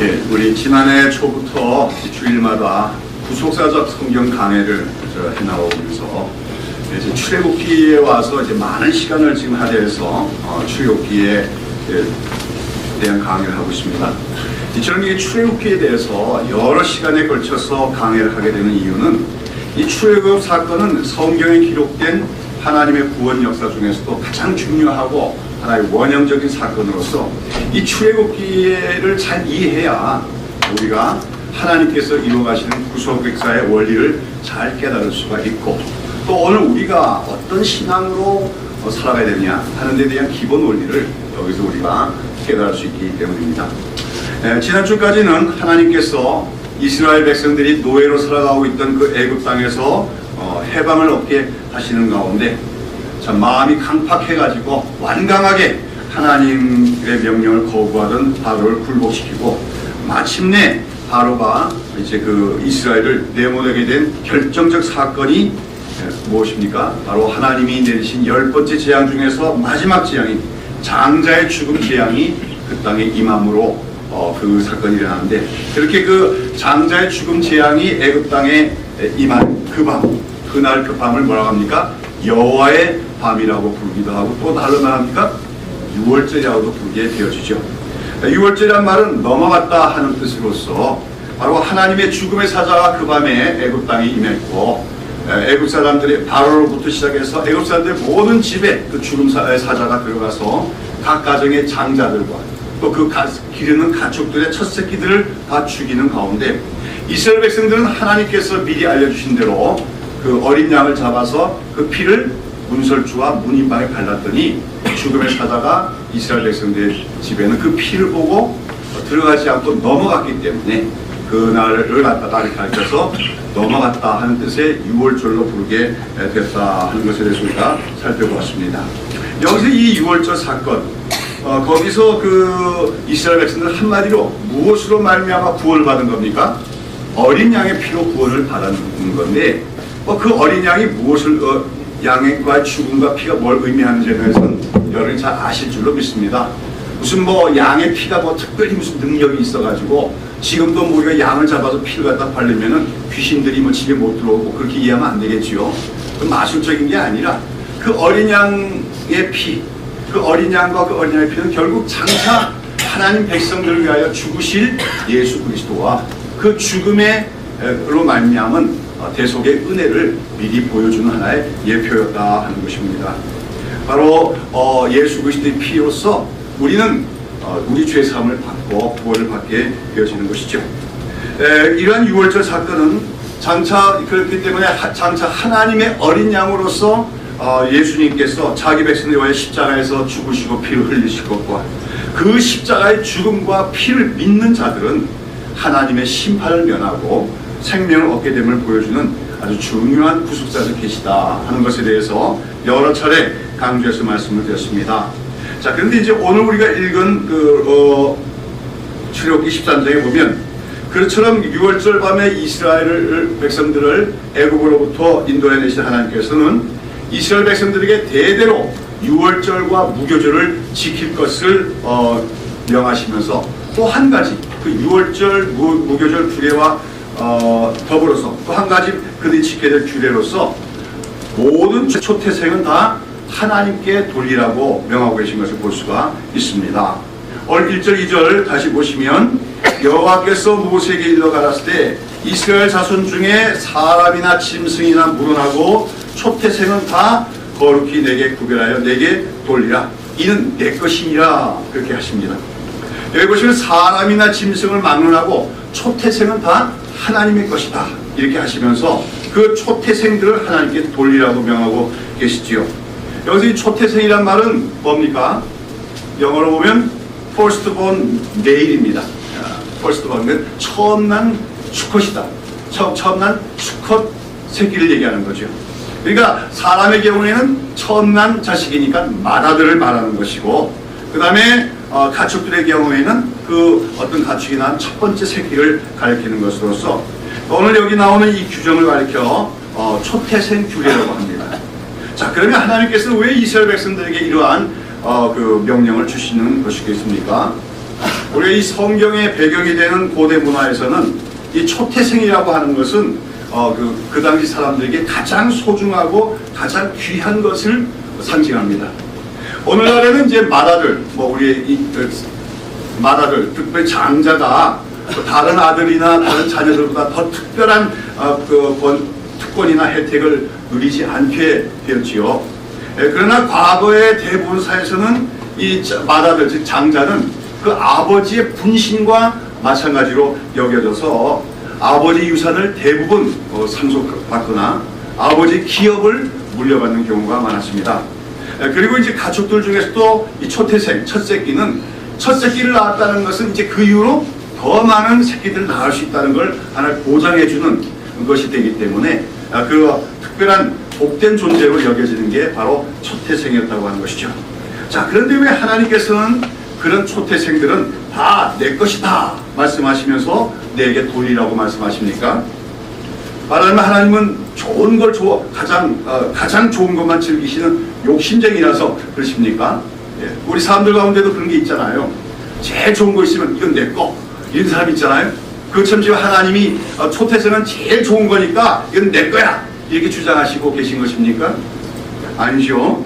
예, 우리 지난해 초부터 주일마다 구속사적 성경 강해를 해나오면서 이제 출애굽기에 와서 이제 많은 시간을 지금 할애해서 출애굽기에 대한 강의를 하고 있습니다. 이처럼 이 출애굽기에 대해서 여러 시간에 걸쳐서 강의를 하게 되는 이유는 이 출애굽 사건은 성경에 기록된 하나님의 구원 역사 중에서도 가장 중요하고 하나의 원형적인 사건으로서 이 출애굽기를 잘 이해해야 우리가 하나님께서 이루어가시는 구속 역사의 원리를 잘 깨달을 수가 있고, 또 오늘 우리가 어떤 신앙으로 살아가야 되느냐 하는 데 대한 기본 원리를 여기서 우리가 깨달을 수 있기 때문입니다. 지난주까지는 하나님께서 이스라엘 백성들이 노예로 살아가고 있던 그 애굽 땅에서 해방을 얻게 하시는 가운데 참 마음이 강팍해가지고 완강하게 하나님의 명령을 거부하던 바로를 굴복시키고, 마침내 바로가 이제 그 이스라엘을 내모내게 된 결정적 사건이 무엇입니까? 바로 하나님이 내리신 10번째 재앙 중에서 마지막 재앙인 장자의 죽음 재앙이 그 땅에 임함으로 그 사건이 일어나는데, 그렇게 그 장자의 죽음 재앙이 애굽 땅에 임한 그 밤, 그날 그 밤을 뭐라고 합니까? 여호와의 밤이라고 부르기도 하고, 또 다른 말합니까? 유월절이라고도 부르게 되어지죠. 유월절이란 말은 넘어갔다 하는 뜻으로서 바로 하나님의 죽음의 사자가 그 밤에 애굽 땅에 임했고, 애굽 사람들의 바로로부터 시작해서 애굽 사람들의 모든 집에 그 죽음 사자가 들어가서 각 가정의 장자들과 또 그 기르는 가축들의 첫 새끼들을 다 죽이는 가운데, 이스라엘 백성들은 하나님께서 미리 알려주신 대로 그 어린 양을 잡아서 그 피를 문설주와 문인방에 발랐더니 죽음의 사자가 이스라엘 백성들의 집에는 그 피를 보고 들어가지 않고 넘어갔기 때문에 그날을 갖다가 이렇게 가르쳐서 넘어갔다 하는 뜻의 유월절로 부르게 됐다 하는 것에 대해서 우리가 살펴보았습니다. 여기서 이 유월절 사건, 거기서 그 이스라엘 백성들 한마디로 무엇으로 말미암아 구원을 받은 겁니까? 어린 양의 피로 구원을 받은 건데, 그 어린 양이 무엇을 양과 죽음과 피가 뭘 의미하는지에 대해서는 여러분이 잘 아실 줄로 믿습니다. 무슨 뭐 양의 피가 뭐 특별히 무슨 능력이 있어가지고 지금도 뭐 우리가 양을 잡아서 피를 갖다 바르면은 귀신들이 뭐 집에 못 들어오고 그렇게 이해하면 안 되겠지요. 그 마술적인 게 아니라 그 어린 양의 피, 그 어린 양과 그 어린 양의 피는 결국 장차 하나님 백성들을 위하여 죽으실 예수 그리스도와 그 죽음으로 말미암은 대속의 은혜를 미리 보여주는 하나의 예표였다 하는 것입니다. 바로 예수 그리스도의 피로서 우리는 우리 죄 사함을 받고 구원을 받게 되어지는 것이죠. 이러한 유월절 사건은 장차 그렇기 때문에 장차 하나님의 어린 양으로서 예수님께서 자기 백성을 위하여 십자가에서 죽으시고 피를 흘리실 것과 그 십자가의 죽음과 피를 믿는 자들은 하나님의 심판을 면하고 생명을 얻게 됨을 보여주는 아주 중요한 구속사적 계시다 하는 것에 대해서 여러 차례 강조해서 말씀을 드렸습니다. 자, 그런데 이제 오늘 우리가 읽은 출애굽기 13장에 보면 그처럼 유월절 밤에 이스라엘 백성들을 애굽으로부터 인도해내신 하나님께서는 이스라엘 백성들에게 대대로 유월절과 무교절을 지킬 것을 명하시면서 또 한 가지 그 유월절 무교절 규례와 더불어서 또 한 가지 그들이 지켜야 될 규례로서 모든 초태생은 다 하나님께 돌리라고 명하고 계신 것을 볼 수가 있습니다. 오늘 1절 2절 다시 보시면 여호와께서 모세에게 일러 가라사대 때 이스라엘 자손 중에 사람이나 짐승이나 물어나고 초태생은 다 거룩히 내게 구별하여 내게 돌리라. 이는 내 것이니라. 그렇게 하십니다. 여기 보시면 사람이나 짐승을 막론하고 초태생은 다 하나님의 것이다. 이렇게 하시면서 그 초태생들을 하나님께 돌리라고 명하고 계시지요. 여기서 이 초태생이란 말은 뭡니까? 영어로 보면 firstborn male입니다. firstborn, 처음 난 수컷이다. 처음 난 수컷 새끼를 얘기하는 거죠. 그러니까 사람의 경우에는 처음 난 자식이니까 맏아들을 말하는 것이고, 그 다음에 가축들의 경우에는 그 어떤 가축이 낳은 첫 번째 새끼를 가리키는 것으로서 오늘 여기 나오는 이 규정을 가리켜 초태생 규례라고 합니다. 자, 그러면 하나님께서 왜 이스라엘 백성들에게 이러한 그 명령을 주시는 것이겠습니까? 우리가 이 성경의 배경이 되는 고대 문화에서는 이 초태생이라고 하는 것은 그 당시 사람들에게 가장 소중하고 가장 귀한 것을 상징합니다. 오늘날에는 이제 마다들, 우리의 마다들, 특별히 장자가 다른 아들이나 다른 자녀들보다 더 특별한 특권이나 혜택을 누리지 않게 되었지요. 그러나 과거의 대부분 사회에서는 이 마다들, 즉 장자는 그 아버지의 분신과 마찬가지로 여겨져서 아버지 유산을 대부분 상속받거나 아버지 기업을 물려받는 경우가 많았습니다. 그리고 이제 가축들 중에서도 이 초태생, 첫 새끼는 첫 새끼를 낳았다는 것은 이제 그 이후로 더 많은 새끼들을 낳을 수 있다는 걸 하나 보장해주는 것이 되기 때문에 그 특별한 복된 존재로 여겨지는 게 바로 초태생이었다고 하는 것이죠. 자, 그런데 왜 하나님께서는 그런 초태생들은 다 내 것이다 말씀하시면서 내게 돌리라고 말씀하십니까? 말하면 하나님은 좋은 걸 가장 좋은 것만 즐기시는 욕심쟁이라서 그러십니까? 예, 우리 사람들 가운데도 그런 게 있잖아요. 제일 좋은 거 있으면 이건 내 거, 이런 사람 있잖아요. 그처럼 지금 하나님이 초태생은 제일 좋은 거니까 이건 내 거야 이렇게 주장하시고 계신 것입니까? 아니죠.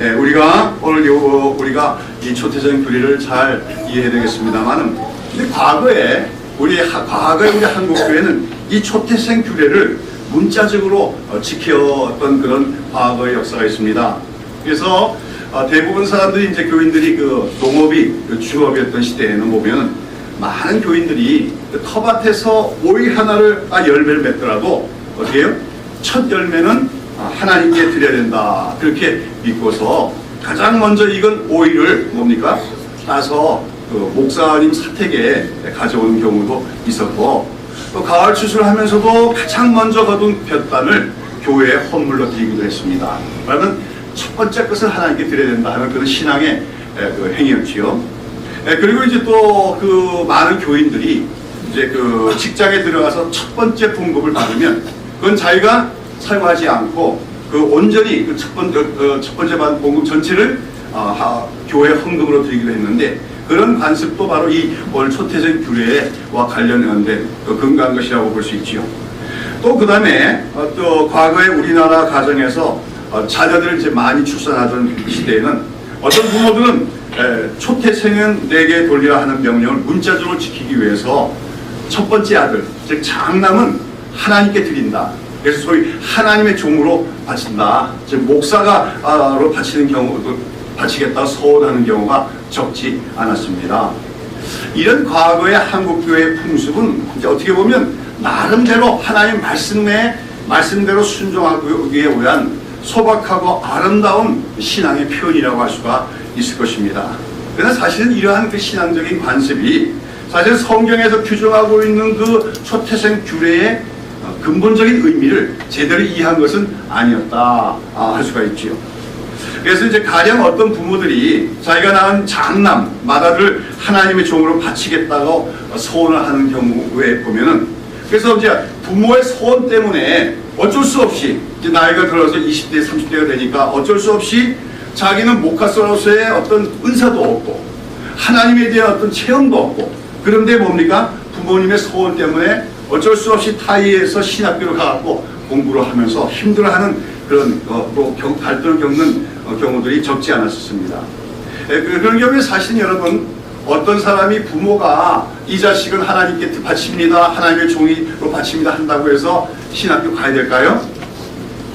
예, 우리가 오늘 우리가 이 초태생 교리를 잘 이해해야 되겠습니다만은, 근데 과거에 우리 한국 교회는 이 초태생 규례를 문자적으로 지켰던 그런 과거의 역사가 있습니다. 그래서 대부분 사람들이 이제 교인들이 그 농업이 주업이었던 시대에는 보면 많은 교인들이 그 텃밭에서 오이 하나를 열매를 맺더라도 어떻게 해요? 첫 열매는 하나님께 드려야 된다 그렇게 믿고서 가장 먼저 익은 오이를 뭡니까? 따서 그 목사님 사택에 가져오는 경우도 있었고, 또 가을 추수를 하면서도 가장 먼저 거둔 볕단을 교회에 헌물로 드리기도 했습니다. 그러면 첫 번째 것을 하나님께 드려야 된다 하는 그런 신앙의 그 행위였지요. 그리고 이제 또 그 많은 교인들이 이제 그 직장에 들어가서 첫 번째 봉급을 받으면 그건 자기가 사용하지 않고 그 온전히 그 첫 번째 받은 봉급 전체를 교회 헌금으로 드리기도 했는데, 그런 관습도 바로 이 오늘 초태생 규례와 관련된 근거한 것이라고 볼 수 있지요. 또 그 다음에 또 과거에 우리나라 가정에서 자녀들을 이제 많이 출산하던 시대에는 어떤 부모들은 초태생은 내게 돌리라 하는 명령을 문자적으로 지키기 위해서 첫 번째 아들, 즉 장남은 하나님께 드린다. 그래서 소위 하나님의 종으로 바친다. 즉 목사가로 바치는 경우도 바치겠다 서원하는 경우가 적지 않았습니다. 이런 과거의 한국교회의 풍습은 이제 어떻게 보면 나름대로 하나님 말씀대로 순종하기 위한 소박하고 아름다운 신앙의 표현이라고 할 수가 있을 것입니다. 그러나 사실은 이러한 그 신앙적인 관습이 사실 성경에서 규정하고 있는 그 초태생 규례의 근본적인 의미를 제대로 이해한 것은 아니었다 할 수가 있지요. 그래서 이제 가령 어떤 부모들이 자기가 낳은 장남, 마다를 하나님의 종으로 바치겠다고 소원을 하는 경우에 보면은, 그래서 이제 부모의 소원 때문에 어쩔 수 없이 이제 나이가 들어서 20대, 30대가 되니까 어쩔 수 없이 자기는 목사로서의 어떤 은사도 없고 하나님에 대한 어떤 체험도 없고, 그런데 뭡니까? 부모님의 소원 때문에 어쩔 수 없이 타이에서 신학교로 가고 공부를 하면서 힘들어하는 그런 갈등을 겪는 경우들이 적지 않았습니다. 그런 경우에 사실 여러분, 어떤 사람이 부모가 이 자식은 하나님께 바칩니다, 하나님의 종이로 바칩니다 한다고 해서 신학교 가야 될까요?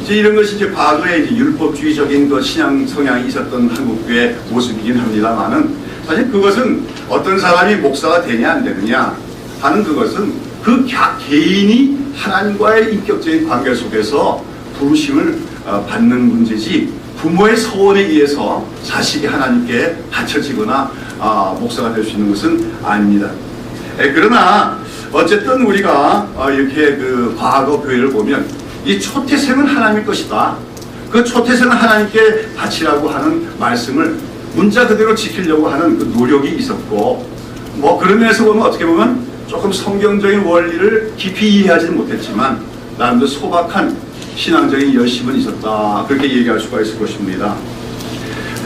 이제 이런 것이 이제 과거에 이제 율법주의적인 그 신앙 성향이 있었던 한국교의 모습이긴 합니다만은, 사실 그것은 어떤 사람이 목사가 되냐 안 되느냐 하는 그것은 그 개인이 하나님과의 인격적인 관계 속에서 부르심을 받는 문제지, 부모의 소원에 의해서 자식이 하나님께 바쳐지거나 목사가 될 수 있는 것은 아닙니다. 그러나 어쨌든 우리가 이렇게 그 과거 교회를 보면 이 초태생은 하나님의 것이다, 그 초태생은 하나님께 바치라고 하는 말씀을 문자 그대로 지키려고 하는 그 노력이 있었고, 그런 면에서 보면 어떻게 보면 조금 성경적인 원리를 깊이 이해하지는 못했지만 나름대로 소박한 신앙적인 열심은 있었다, 그렇게 얘기할 수가 있을 것입니다.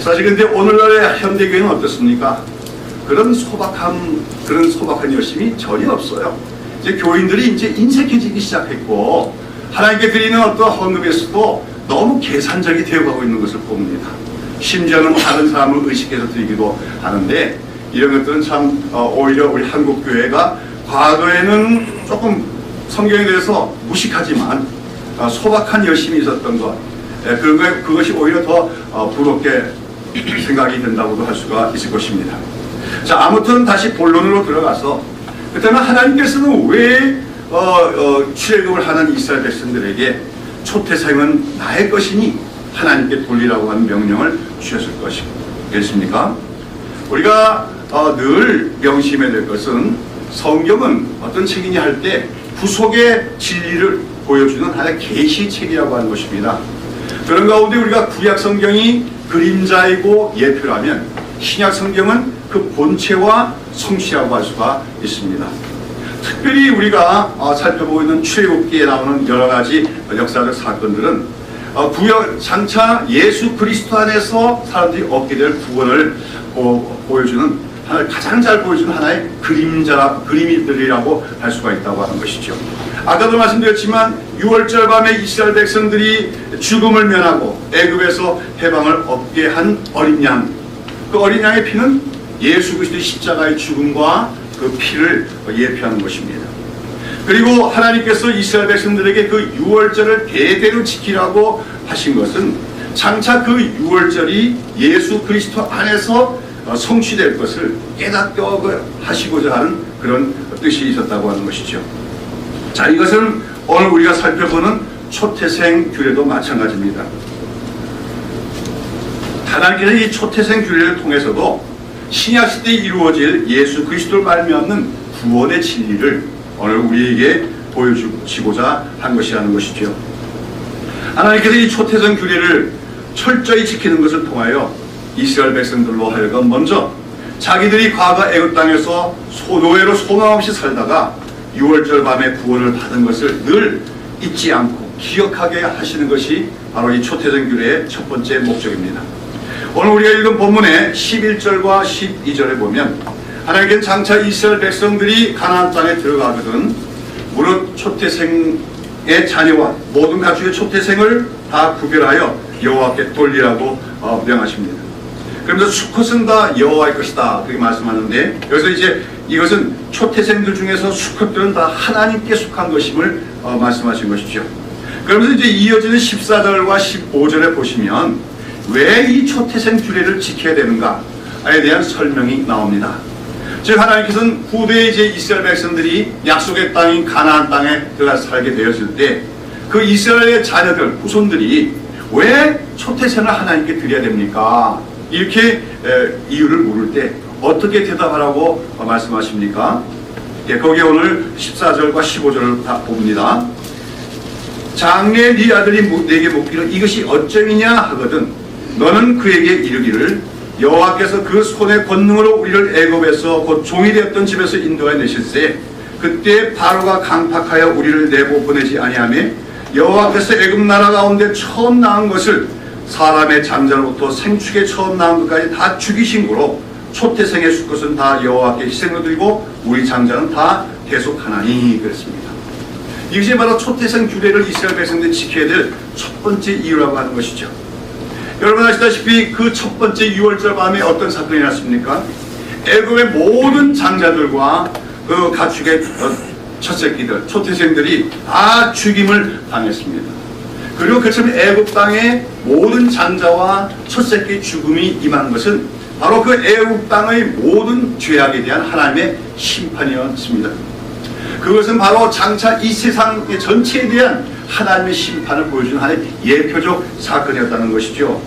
사실 근데 오늘날의 현대교회는 어떻습니까? 그런 소박한 열심이 전혀 없어요. 이제 교인들이 이제 인색해지기 시작했고 하나님께 드리는 어떤 헌금에서도 너무 계산적이 되어가고 있는 것을 봅니다. 심지어는 다른 사람을 의식해서 드리기도 하는데 이런 것들은 참 오히려 우리 한국 교회가 과거에는 조금 성경에 대해서 무식하지만 소박한 열심이 있었던 것, 그것이 오히려 더 부럽게 생각이 된다고도 할 수가 있을 것입니다. 자, 아무튼 다시 본론으로 들어가서 그때는 하나님께서는 왜 출애굽을 하는 이스라엘 백성들에게 초태생은 나의 것이니 하나님께 돌리라고 하는 명령을 주셨을 것이겠습니까? 우리가 늘 명심해야 될 것은 성경은 어떤 책이냐 할 때 구속의 진리를 보여주는 하나의 계시책이라고 하는 것입니다. 그런 가운데 우리가 구약 성경이 그림자이고 예표라면 신약 성경은 그 본체와 성취라고 할 수가 있습니다. 특별히 우리가 살펴보고 있는 출애굽기에 나오는 여러 가지 역사적 사건들은 구약 장차 예수 그리스도 안에서 사람들이 얻게 될 구원을 보여주는 가장 잘 보여주는 하나의 그림들이라고 할 수가 있다고 하는 것이죠. 아까도 말씀드렸지만 6월절 밤에 이스라엘 백성들이 죽음을 면하고 애굽에서 해방을 얻게 한 어린 양, 그 어린 양의 피는 예수 그리스도의 십자가의 죽음과 그 피를 예표하는 것입니다. 그리고 하나님께서 이스라엘 백성들에게 그 6월절을 대대로 지키라고 하신 것은 장차 그 6월절이 예수 그리스도 안에서 성취될 것을 깨닫게 하시고자 하는 그런 뜻이 있었다고 하는 것이죠. 자, 이것은 오늘 우리가 살펴보는 초태생 규례도 마찬가지입니다. 하나님께서 이 초태생 규례를 통해서도 신약시대에 이루어질 예수 그리스도를 말미암는 구원의 진리를 오늘 우리에게 보여주시고자 한 것이라는 것이죠. 하나님께서 이 초태생 규례를 철저히 지키는 것을 통하여 이스라엘 백성들로 하여금 먼저 자기들이 과거 애굽 땅에서 노예로 소망 없이 살다가 6월절 밤에 구원을 받은 것을 늘 잊지 않고 기억하게 하시는 것이 바로 이 초태생 규례의 첫 번째 목적입니다. 오늘 우리가 읽은 본문의 11절과 12절에 보면 하나님께는 장차 이스라엘 백성들이 가나안 땅에 들어가거든 무릇 초태생의 자녀와 모든 가축의 초태생을 다 구별하여 여호와께 돌리라고 명하십니다. 그러면서 수컷은 다 여호와의 것이다 그렇게 말씀하는데 여기서 이제 이것은 초태생들 중에서 수컷들은 다 하나님께 속한 것임을 말씀하신 것이죠. 그러면서 이제 이어지는 14절과 15절에 보시면 왜 이 초태생 규례를 지켜야 되는가에 대한 설명이 나옵니다. 즉 하나님께서는 후대에 이제 이스라엘 백성들이 약속의 땅인 가나안 땅에 들어가서 살게 되었을 때 그 이스라엘의 자녀들 후손들이 왜 초태생을 하나님께 드려야 됩니까? 이렇게 이유를 물을 때 어떻게 대답하라고 말씀하십니까? 예, 거기에 오늘 14절과 15절을 다 봅니다. 장래 네 아들이 내게 묻기를 이것이 어쩌이냐 하거든 너는 그에게 이르기를 여호와께서 그 손의 권능으로 우리를 애굽에서 곧 종이 되었던 집에서 인도해 내실세 그때 바로가 강팍하여 우리를 내고 보내지 아니하며 여호와께서 애굽 나라 가운데 처음 낳은 것을 사람의 장자로부터 생축에 처음 낳은 것까지 다 죽이신 거로 초태생의 수컷은 다 여호와께 희생을 드리고 우리 장자는 다 대속하나니 그랬습니다. 이것이 바로 초태생 규례를 이스라엘 백성들이 지켜야 될 첫 번째 이유라고 하는 것이죠. 여러분 아시다시피 그 첫 번째 6월절 밤에 어떤 사건이 났습니까? 애굽의 모든 장자들과 그 가축의 첫 새끼들, 초태생들이 다 죽임을 당했습니다. 그리고 그처럼 애굽 땅의 모든 장자와 첫 새끼 죽음이 임한 것은 바로 그 애굽 땅의 모든 죄악에 대한 하나님의 심판이었습니다. 그것은 바로 장차 이 세상의 전체에 대한 하나님의 심판을 보여주는 하나의 예표적 사건이었다는 것이죠.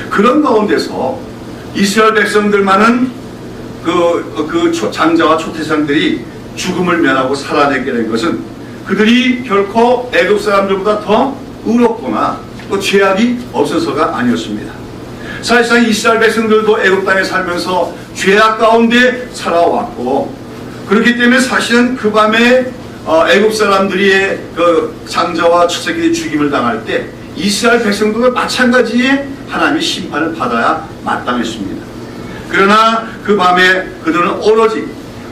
그런 가운데서 이스라엘 백성들만은 그 장자와 초태생들이 죽음을 면하고 살아내게 된 것은 그들이 결코 애굽 사람들보다 더 의롭거나 또 죄악이 없어서가 아니었습니다. 사실상 이스라엘 백성들도 애굽 땅에 살면서 죄악 가운데 살아왔고 그렇기 때문에 사실은 그 밤에 애굽 사람들이 그 장자와 첫새끼들이 죽임을 당할 때 이스라엘 백성들도 마찬가지의 하나님의 심판을 받아야 마땅했습니다. 그러나 그 밤에 그들은 오로지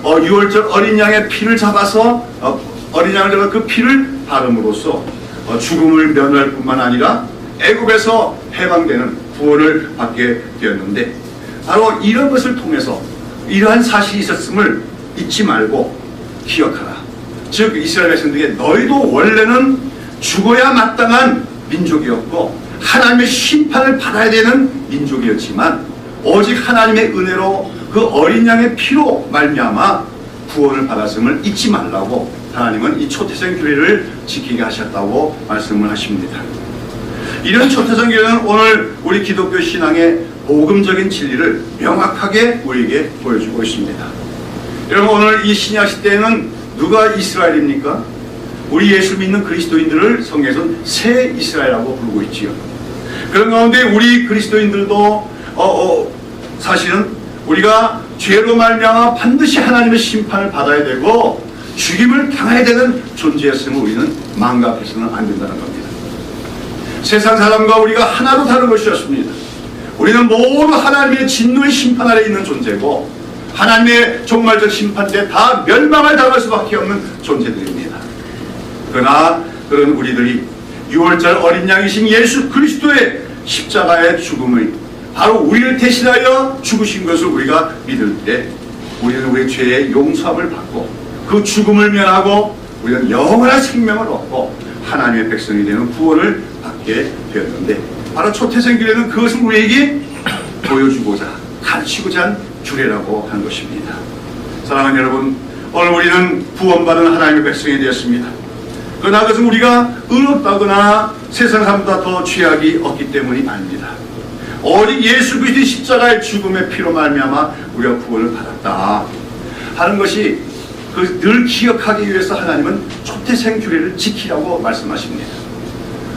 유월절 어린 양의 피를 잡아서 어린 양을 잡아 그 피를 바름으로써 죽음을 면할 뿐만 아니라 애굽에서 해방되는 구원을 받게 되었는데, 바로 이런 것을 통해서 이러한 사실이 있었음을 잊지 말고 기억하라. 즉 이스라엘 백성들에게 너희도 원래는 죽어야 마땅한 민족이었고 하나님의 심판을 받아야 되는 민족이었지만 오직 하나님의 은혜로 그 어린 양의 피로 말미암아 구원을 받았음을 잊지 말라고 하나님은 이 초태생 규례를 지키게 하셨다고 말씀을 하십니다. 이런 초태생 규례는 오늘 우리 기독교 신앙의 복음적인 진리를 명확하게 우리에게 보여주고 있습니다. 여러분, 오늘 이 신약 시대에는 누가 이스라엘입니까? 우리 예수 믿는 그리스도인들을 성경에서는 새 이스라엘이라고 부르고 있지요. 그런 가운데 우리 그리스도인들도 사실은 우리가 죄로 말미암아 반드시 하나님의 심판을 받아야 되고 죽임을 당해야 되는 존재였음을 우리는 망각해서는 안 된다는 겁니다. 세상 사람과 우리가 하나도 다른 것이었습니다. 우리는 모두 하나님의 진노의 심판 아래 있는 존재고 하나님의 종말적 심판 때 다 멸망을 당할 수밖에 없는 존재들입니다. 그러나 그런 우리들이 유월절 어린 양이신 예수 그리스도의 십자가의 죽음을 바로 우리를 대신하여 죽으신 것을 우리가 믿을 때 우리는 우리의 죄의 용서함을 받고 그 죽음을 면하고 우리는 영원한 생명을 얻고 하나님의 백성이 되는 구원을 받게 되었는데, 바로 초태생 규례는 그것을 우리에게 보여주고자 가르치고자 한 규례라고 하는 것입니다. 사랑하는 여러분, 오늘 우리는 구원받은 하나님의 백성이 되었습니다. 그러나 그것은 우리가 의롭다거나 세상 사람보다 더 죄악이 없기 때문이 아닙니다. 오직 예수 그리스도의 십자가의 죽음의 피로 말미암아 우리가 구원을 받았다 하는 것이 늘 기억하기 위해서 하나님은 초태생 규례를 지키라고 말씀하십니다.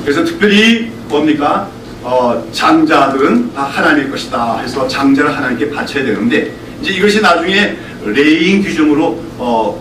그래서 특별히 뭡니까? 장자들은 다 하나님의 것이다 해서 장자를 하나님께 바쳐야 되는데, 이제 이것이 나중에 레이인 규정으로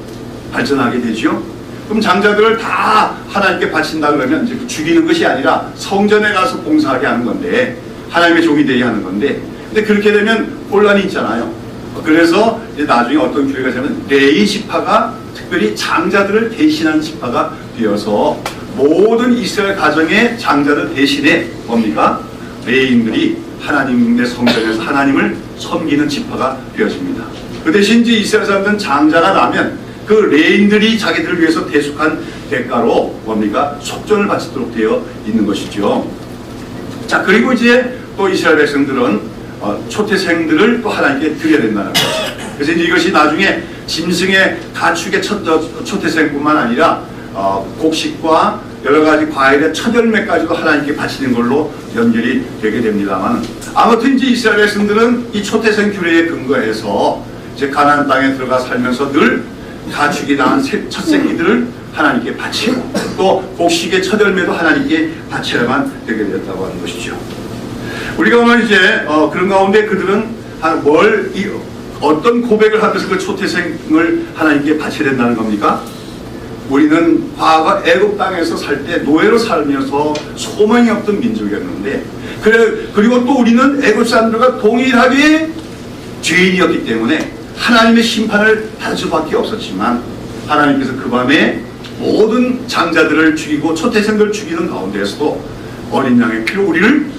발전하게 되죠. 그럼 장자들을 다 하나님께 바친다 그러면 이제 죽이는 것이 아니라 성전에 가서 봉사하게 하는 건데, 하나님의 종이 되게 하는 건데, 근데 그렇게 되면 혼란이 있잖아요. 그래서 이제 나중에 어떤 규례가 되면 레위 지파가 특별히 장자들을 대신하는 지파가 되어서 모든 이스라엘 가정의 장자들 대신에 뭡니까? 레위인들이 하나님의 성전에서 하나님을 섬기는 지파가 되어집니다. 그 대신 이제 이스라엘 사람들은 장자가 나면 그 레위인들이 자기들을 위해서 대속한 대가로 뭡니까? 속전을 바치도록 되어 있는 것이죠. 자, 그리고 이제 또 이스라엘 백성들은 초태생들을 또 하나님께 드려야 된다는 거죠. 그래서 이제 이것이 나중에 짐승의 가축의 초태생뿐만 아니라 곡식과 여러 가지 과일의 첫 열매까지도 하나님께 바치는 걸로 연결이 되게 됩니다만, 아무튼 이제 이스라엘 백성들은 이 초태생 규례에 근거해서 이제 가나안 땅에 들어가 살면서 늘 가축이 낳은 첫 새끼들을 하나님께 바치고 또 곡식의 첫 열매도 하나님께 바치려만 되게 되었다고 하는 것이죠. 우리가 오늘 이제 그런 가운데 그들은 어떤 고백을 하면서 그 초태생을 하나님께 바쳐야 된다는 겁니까? 우리는 과거 애굽 땅에서 살 때 노예로 살면서 소망이 없던 민족이었는데, 그리고 또 우리는 애굽 사람들과 동일하게 죄인이었기 때문에 하나님의 심판을 받을 수밖에 없었지만, 하나님께서 그 밤에 모든 장자들을 죽이고 초태생들을 죽이는 가운데에서도 어린 양의 피로 우리를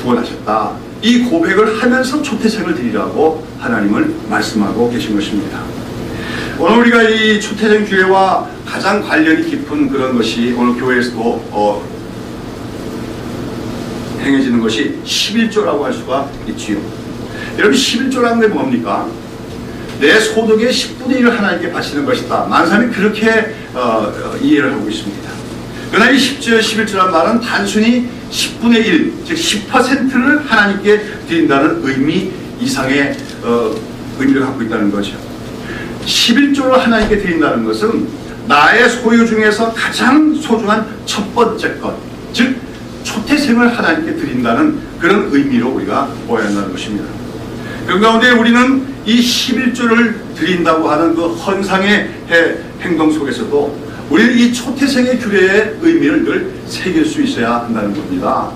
구원하셨다. 이 고백을 하면서 초태생을 드리라고 하나님을 말씀하고 계신 것입니다. 오늘 우리가 이 초태생 규례와 가장 관련이 깊은 그런 것이 오늘 교회에서도 행해지는 것이 11조라고 할 수가 있지요. 여러분, 11조라는 게 뭡니까? 내 소득의 10분의 1을 하나님께 바치는 것이다. 많은 사람이 그렇게 이해를 하고 있습니다. 그러나 이 10조, 11조란 말은 단순히 10분의 1, 즉 10%를 하나님께 드린다는 의미 이상의 의미를 갖고 있다는 거죠. 11조를 하나님께 드린다는 것은 나의 소유 중에서 가장 소중한 첫 번째 것, 즉 초태생을 하나님께 드린다는 그런 의미로 우리가 보아야 한다는 것입니다. 그 가운데 우리는 이 11조를 드린다고 하는 그 헌상의 행동 속에서도 우리는 이 초태생의 규례의 의미를 늘 새길 수 있어야 한다는 겁니다.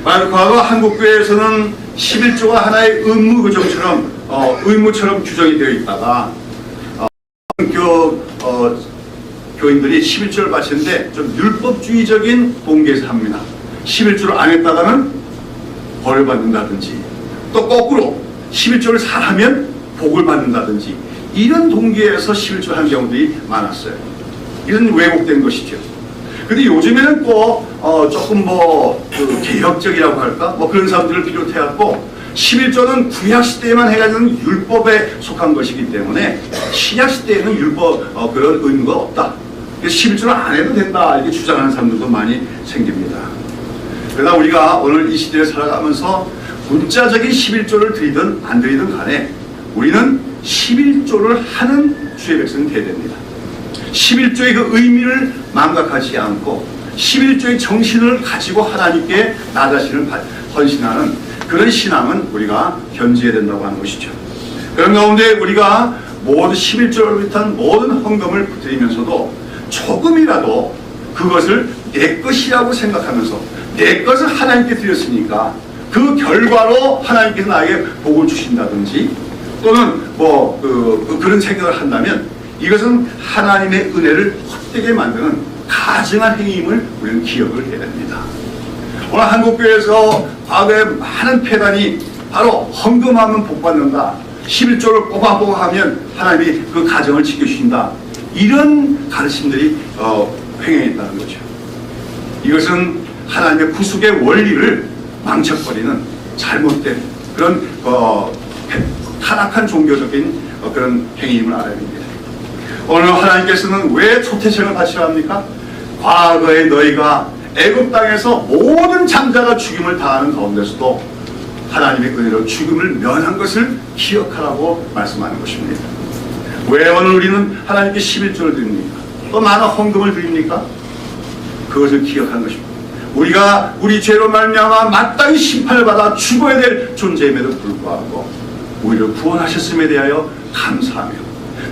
과거 한국교회에서는 11조가 하나의 의무처럼 규정이 되어 있다가 교인들이 11조를 바치는데 좀 율법주의적인 동기에서 합니다. 11조를 안 했다가는 벌을 받는다든지, 또 거꾸로 11조를 잘하면 복을 받는다든지, 이런 동기에서 11조 한 경우들이 많았어요. 이런 왜곡된 것이죠. 근데 요즘에는 또 조금 개혁적이라고 할까? 그런 사람들을 비롯해갖고 11조는 구약시대에만 해가지고 율법에 속한 것이기 때문에 신약시대에는 율법 그런 의무가 없다. 그래서 11조를 안 해도 된다, 이렇게 주장하는 사람들도 많이 생깁니다. 그러나 우리가 오늘 이 시대에 살아가면서 문자적인 11조를 드리든 안 드리든 간에 우리는 11조를 하는 주의 백성이 되어야 됩니다. 11조의 그 의미를 망각하지 않고 11조의 정신을 가지고 하나님께 나 자신을 헌신하는 그런 신앙은 우리가 견지해야 된다고 하는 것이죠. 그런 가운데 우리가 모든 11조를 비롯한 모든 헌금을 드리면서도 조금이라도 그것을 내 것이라고 생각하면서 내 것을 하나님께 드렸으니까 그 결과로 하나님께서 나에게 복을 주신다든지, 또는 그런 생각을 한다면 이것은 하나님의 은혜를 헛되게 만드는 가증한 행위임을 우리는 기억을 해야 됩니다. 오늘 한국교회에서 과거에 많은 폐단이 바로 헌금하면 복받는다, 11조를 꼬박꼬박 하면 하나님이 그 가정을 지켜주신다, 이런 가르침들이 횡행했다는 거죠. 이것은 하나님의 구속의 원리를 망쳐버리는 잘못된 그런 타락한 종교적인 그런 행위임을 알아야 됩니다. 오늘 하나님께서는 왜 초태생을 바치라 합니까? 과거에 너희가 애굽 땅에서 모든 장자가 죽임을 당하는 가운데서도 하나님의 은혜로 죽음을 면한 것을 기억하라고 말씀하는 것입니다. 왜 오늘 우리는 하나님께 11조를 드립니까? 또 많은 헌금을 드립니까? 그것을 기억하는 것입니다. 우리가 우리 죄로 말미암아 마땅히 심판을 받아 죽어야 될 존재임에도 불구하고 우리를 구원하셨음에 대하여 감사하며,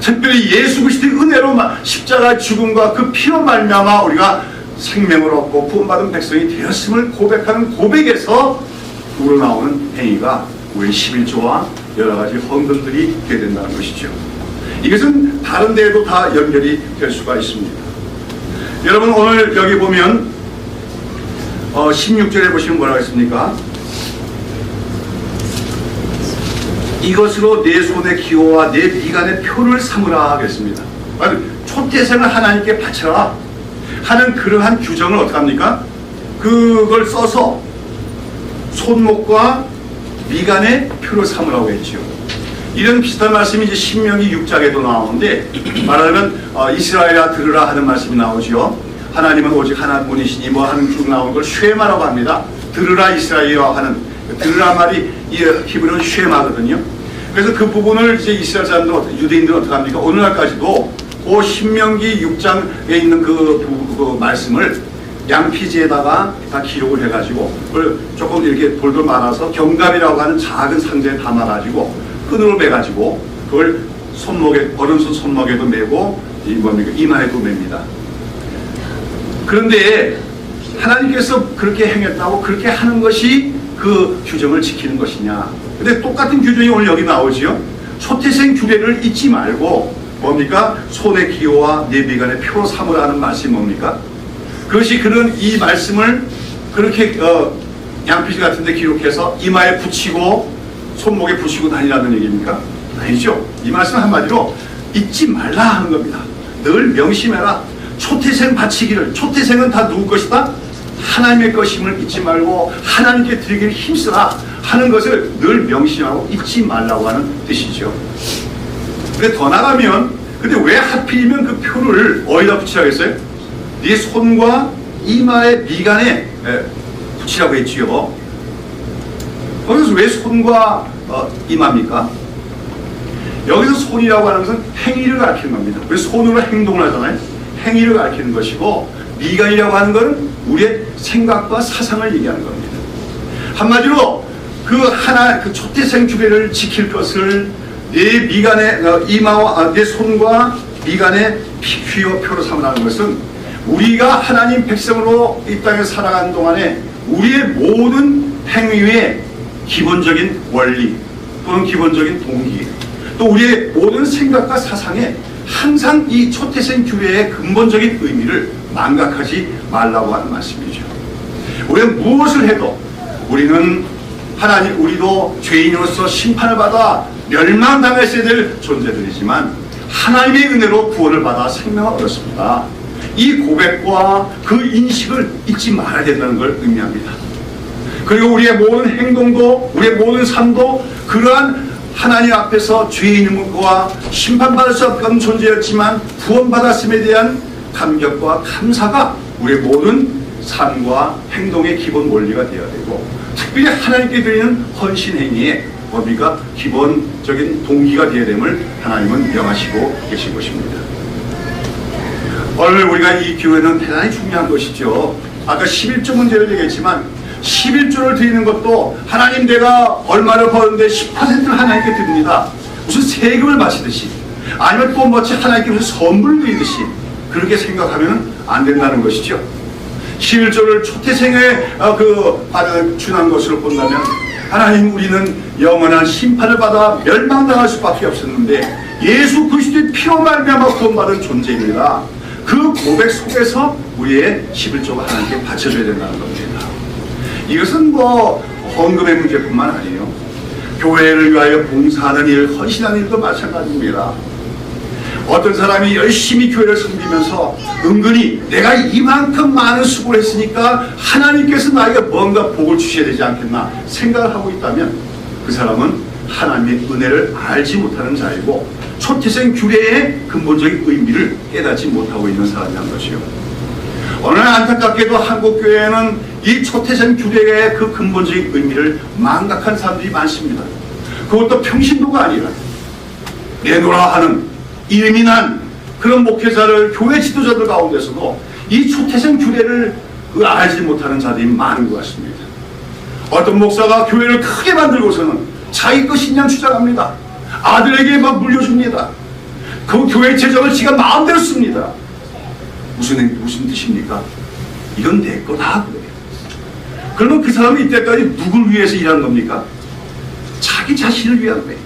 특별히 예수 그리스도의 은혜로 십자가 죽음과 그 피로 말미암아 우리가 생명을 얻고 구원받은 백성이 되었음을 고백하는 고백에서 우러나오는 행위가 우리 11조와 여러 가지 헌금들이 되어야 된다는 것이죠. 이것은 다른 데에도 다 연결이 될 수가 있습니다. 여러분, 오늘 여기 보면 16절에 보시면 뭐라고 했습니까? 이것으로 내 손의 기호와 내 미간의 표를 삼으라 하겠습니다. 초태생을 하나님께 바쳐라 하는 그러한 규정을 어떻게 합니까? 그걸 써서 손목과 미간의 표를 삼으라고 했죠. 이런 비슷한 말씀이 이제 신명기 6장에도 나오는데, 말하자면 이스라엘아 들으라 하는 말씀이 나오죠. 하나님은 오직 하나뿐이시니 뭐 하는 쭉 나오는 걸 쉐마라고 합니다. 들으라 이스라엘아 하는, 들으라 말이 히브리어는 쉐마거든요. 그래서 그 부분을 이제 이스라엘 사람들, 유대인들은 어떻게 합니까? 오늘날까지도 그 신명기 6장에 있는 그 말씀을 양피지에다가 다 기록을 해가지고 그걸 조금 이렇게 돌돌 말아서 경갑이라고 하는 작은 상자에 담아가지고 끈으로 매가지고 그걸 손목에, 오른손 손목에도 매고 이마에도 맵니다. 그런데 하나님께서 그렇게 행했다고 그렇게 하는 것이 그 규정을 지키는 것이냐? 근데 똑같은 규정이 오늘 여기 나오지요. 초태생 규례를 잊지 말고 뭡니까? 손의 기호와 내 미간의 표로 삼으라 하는 말씀이 뭡니까? 그것이 그런 이 말씀을 그렇게 양피지 같은 데 기록해서 이마에 붙이고 손목에 붙이고 다니라는 얘기입니까? 아니죠. 이 말씀 한마디로 잊지 말라 하는 겁니다. 늘 명심해라. 초태생 바치기를, 초태생은 다 누구 것이다? 하나님의 것임을 잊지 말고 하나님께 드리기를 힘쓰라 하는 것을 늘 명심하고 잊지 말라고 하는 뜻이죠. 근데 더 나가면, 근데 왜 하필이면 그 표를 어디다 붙이라고 했어요? 네 손과 이마의 미간에 붙이라고 했지요. 거기서 왜 손과 이마입니까? 여기서 손이라고 하는 것은 행위를 가리키는 겁니다. 우리 손으로 행동을 하잖아요. 행위를 가리키는 것이고, 미간이라고 하는 것은 우리의 생각과 사상을 얘기하는 겁니다. 한마디로 그 초태생 규례를 지킬 것을 내 미간의 이마와 내 손과 미간의 귀와 표로 삼으라는 것은 우리가 하나님 백성으로 이 땅에 살아가는 동안에 우리의 모든 행위의 기본적인 원리 또는 기본적인 동기, 또 우리의 모든 생각과 사상에 항상 이 초태생 규례의 근본적인 의미를 망각하지 말라고 하는 말씀이죠. 우리는 무엇을 해도 우리는 하나님, 우리도 죄인으로서 심판을 받아 멸망당했어야 될 존재들이지만 하나님의 은혜로 구원을 받아 생명을 얻었습니다. 이 고백과 그 인식을 잊지 말아야 된다는 걸 의미합니다. 그리고 우리의 모든 행동도, 우리의 모든 삶도 그러한 하나님 앞에서 죄인과 심판받을 수 없는 존재였지만 구원받았음에 대한 감격과 감사가 우리의 모든 삶과 행동의 기본 원리가 되어야 되고, 특별히 하나님께 드리는 헌신 행위의 범위가 기본적인 동기가 되어야 됨을 하나님은 명하시고 계신 것입니다. 오늘 우리가 이 교회는 대단히 중요한 것이죠. 아까 11조 문제를 얘기했지만 11조를 드리는 것도 하나님 내가 얼마를 버는데 10%를 하나님께 드립니다. 무슨 세금을 바치듯이 아니면 또 뭐지 하나님께 무슨 선물을 드리듯이 그렇게 생각하면 안 된다는 것이죠. 11조를 초태생에 준한 것으로 본다면 하나님, 우리는 영원한 심판을 받아 멸망당할 수밖에 없었는데 예수 그리스도의 피로 말미암아 구원받은 존재입니다. 그 고백 속에서 우리의 11조가 하나님께 바쳐줘야 된다는 겁니다. 이것은 뭐 헌금의 문제뿐만 아니에요. 교회를 위하여 봉사하는 일, 헌신하는 일도 마찬가지입니다. 어떤 사람이 열심히 교회를 섬기면서 은근히 내가 이만큼 많은 수고를 했으니까 하나님께서 나에게 뭔가 복을 주셔야 되지 않겠나 생각을 하고 있다면 그 사람은 하나님의 은혜를 알지 못하는 자이고 초태생 규례의 근본적인 의미를 깨닫지 못하고 있는 사람이란 것이요. 오늘 안타깝게도 한국교회에는 이 초태생 규례의 그 근본적인 의미를 망각한 사람들이 많습니다. 그것도 평신도가 아니라 내노라 하는 이름이 난 그런 목회자를, 교회 지도자들 가운데서도 이 초태생 규례를 알지 못하는 자들이 많은 것 같습니다. 어떤 목사가 교회를 크게 만들고서는 자기 것 신앙 주장합니다. 아들에게 막 물려줍니다. 그 교회 재정을 지가 마음대로 씁니다. 무슨 뜻입니까? 이건 내 거다 그래요. 그러면 그 사람이 이때까지 누굴 위해서 일하는 겁니까? 자기 자신을 위한 거예요.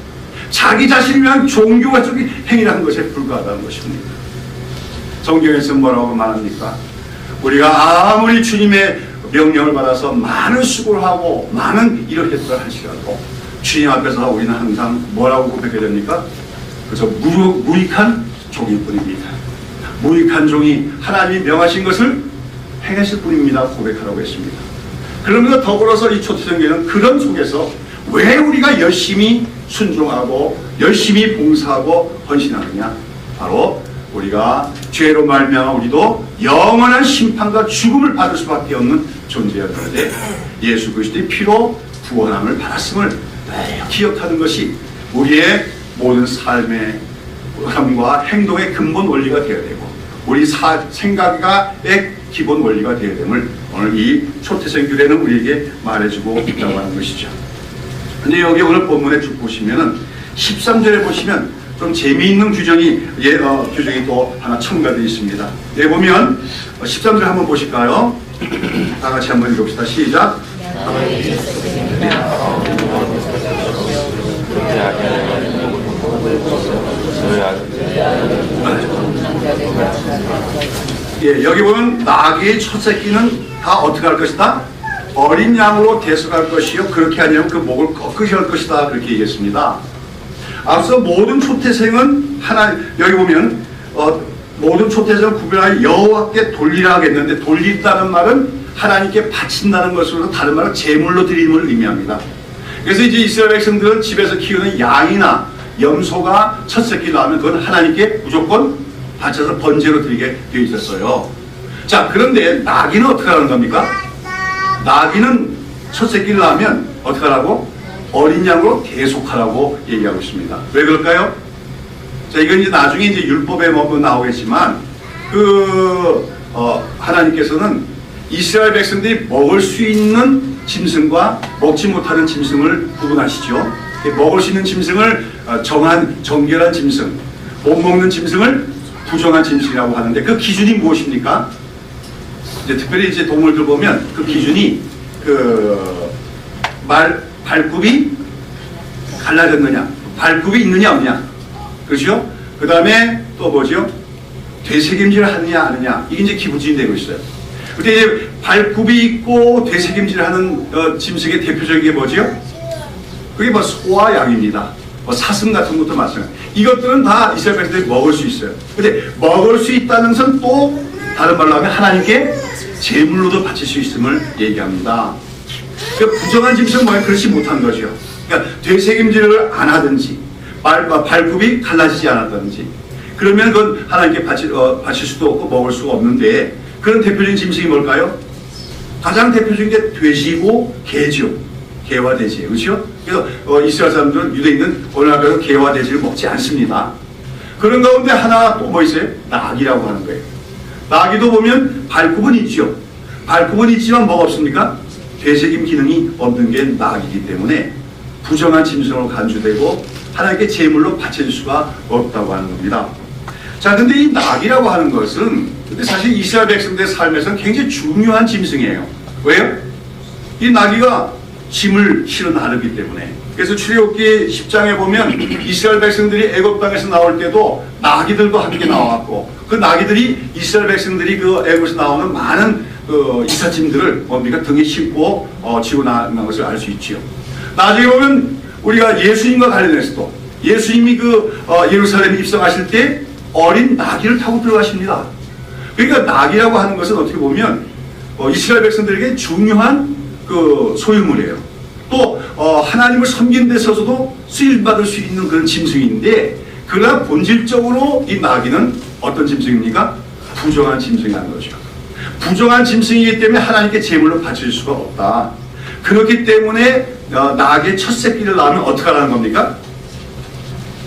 자기 자신을 위한 종교적인 행위라는 것에 불과하다는 것입니다. 성경에서 뭐라고 말합니까? 우리가 아무리 주님의 명령을 받아서 많은 수고를 하고 많은 일을 했다 할지라도 주님 앞에서 우리는 항상 뭐라고 고백해야 됩니까? 그래서 무익한 종일 뿐입니다. 무익한 종이 하나님이 명하신 것을 행했을 뿐입니다. 고백하라고 했습니다. 그러면서 더불어서 이 초태생계는 그런 속에서 왜 우리가 열심히 순종하고 열심히 봉사하고 헌신하느냐? 바로 우리가 죄로 말미암아 우리도 영원한 심판과 죽음을 받을 수밖에 없는 존재였는데 예수 그리스도의 피로 구원함을 받았음을 기억하는 것이 우리의 모든 삶의 삶과 행동의 근본 원리가 되어야 되고 우리 생각의 기본 원리가 되어야 됨을 오늘 이 초태생 규례는 우리에게 말해주고 있다고 하는 것이죠. 근데 여기 오늘 본문에 쭉 보시면은 13절에 보시면 좀 재미있는 규정이 또 하나 첨가되어 있습니다. 여기 보면 13절 한번 보실까요? 다 같이 한번 읽읍시다. 시작. 예, 여기 보면 나귀의 첫 새끼는 다 어떻게 할 것이다? 어린 양으로 대속할 것이요 그렇게 아니면 그 목을 꺾으셔 할 것이다 그렇게 얘기했습니다. 앞서 모든 초태생은 여기 보면 모든 초태생은 구별하여 여호와께 돌리라 하겠는데 돌린다는 말은 하나님께 바친다는 것으로 다른 말은 제물로 드림을 의미합니다. 그래서 이제 이스라엘 백성들은 집에서 키우는 양이나 염소가 첫 새끼 낳으면 그건 하나님께 무조건 바쳐서 번제로 드리게 되어 있었어요. 자, 그런데 나귀는 어떻게 하는 겁니까? 나귀는 첫 새끼를 낳으면 어떻게 하라고? 어린 양으로 대속하라고 얘기하고 있습니다. 왜 그럴까요? 자, 이건 이제 나중에 이제 율법에 나오겠지만 하나님께서는 이스라엘 백성들이 먹을 수 있는 짐승과 먹지 못하는 짐승을 구분하시죠. 먹을 수 있는 짐승을 정결한 짐승, 못 먹는 짐승을 부정한 짐승이라고 하는데 그 기준이 무엇입니까? 이제 특별히 이제 동물들 보면 그 기준이 발굽이 갈라졌느냐, 발굽이 있느냐 없느냐, 그렇죠? 그 다음에 또 뭐죠? 되새김질을 하느냐 안 하느냐, 이게 이제 기부진이 되고 있어요. 근데 이제 발굽이 있고 되새김질을 하는 짐승의 대표적인 게 뭐죠? 그게 뭐 소와 양입니다. 뭐 사슴 같은 것도 마찬가지. 이것들은 다 이스라엘 백성들이 먹을 수 있어요. 근데 먹을 수 있다는 것은 또 다른 말로 하면 하나님께 제물로도 바칠 수 있음을 얘기합니다. 그러니까 부정한 짐승은 뭐예요? 그렇지 못한 거죠. 그러니까 되새김질을 안 하든지 발굽이 갈라지지 않았다든지 그러면 그건 하나님께 바칠 수도 없고 먹을 수가 없는데, 그런 대표적인 짐승이 뭘까요? 가장 대표적인 게 돼지고 개죠. 개와 돼지, 그렇죠? 그래서 이스라엘 사람들은, 유대인은 어느 나라에서 개와 돼지를 먹지 않습니다. 그런 가운데 하나 또 뭐 있어요? 낙이라고 하는 거예요. 낙이도 보면 발굽은 있죠. 발굽은 있지만 뭐가 없습니까? 되새김 기능이 없는 게 낙이기 때문에 부정한 짐승으로 간주되고 하나님께 제물로 바쳐질 수가 없다고 하는 겁니다. 자, 근데 이 낙이라고 하는 것은 근데 사실 이스라엘 백성들의 삶에서는 굉장히 중요한 짐승이에요. 왜요? 이 나귀가 짐을 실어 나르기 때문에. 그래서 출애굽기 10장에 보면 이스라엘 백성들이 애굽 땅에서 나올 때도 나귀들도 함께 나왔고, 그 나귀들이 이스라엘 백성들이 그 애굽에서 나오는 많은 이삿짐들을 뭡니까 등에 싣고 지고 나간 것을 알 수 있지요. 나중에 보면 우리가 예수님과 관련해서도 예수님이 예루살렘에 입성하실 때 어린 나귀를 타고 들어가십니다. 그러니까 나귀라고 하는 것은 어떻게 보면 이스라엘 백성들에게 중요한 소유물이에요. 또 하나님을 섬기는 데 있어서도 쓰임받을 수 있는 그런 짐승인데, 그러나 본질적으로 이 나귀는 어떤 짐승입니까? 부정한 짐승이라는 거죠. 부정한 짐승이기 때문에 하나님께 제물로 바칠 수가 없다. 그렇기 때문에 나귀의 첫 새끼를 낳으면 어떻게 하라는 겁니까?